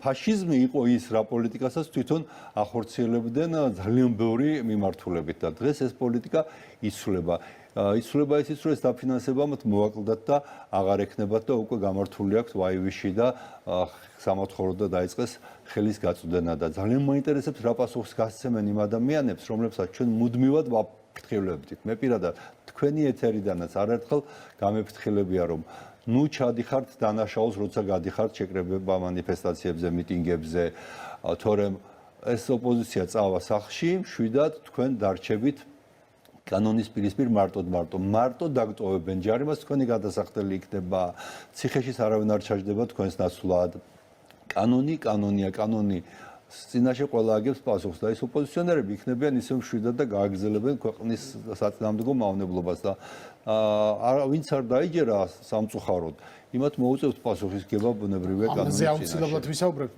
ფაშიზმი იყო ის რა პოლიტიკასაც თვითონ ახორციელებდნენ ძალიან ბევრი მიმართულებით და დღეს ეს პოლიტიკა იცვლება. იცვლება ისიც, რომ ეს დაფინანსება მათ მოვაკლდათ და აღარ ექნებათ და უკვე გამართული აქვს ვაივიში და სამოთხოვნოდ და დაიწყეს ხელის გაწვდენა და ძალიან მაინტერესებს რა პასუხს გასცემენ იმ ადამიანებს, რომლებსაც ჩვენ მუდმივად ვაფრთხილებდით. მე პირადად თქვენი ეთერიდანაც არაერთხელ გამეფრთხილებია, რომ ნუ ჩადიხართ დანაშაულს, როცა გადიხართ შეკრებება მანიფესტაციებზე, მიტინგებზე, თორემ ეს ოპოზიცია წავა სახლში, მშვიდად თქვენ დარჩებით კანონის პირისპირ მარტო დაგტოვებენ ჯარიმას, თქვენი გადასახდელი იქნება, ციხეშიც არავინ არ ჩაჯდება თქვენს ნაცვლად. კანონი წინაშე ყველა აგებს პასუხს და ეს ოპოზიციონერები იქნებიან ისე მშვიდად და გააგრძელებენ ქვეყნის საწინააღმდეგო მავნებლობას და ვინც არ დაიჯერა სამწუხაროდ, იმათ მოუწევთ პასუხისგება ბუნებრივია კანონის წინაშე.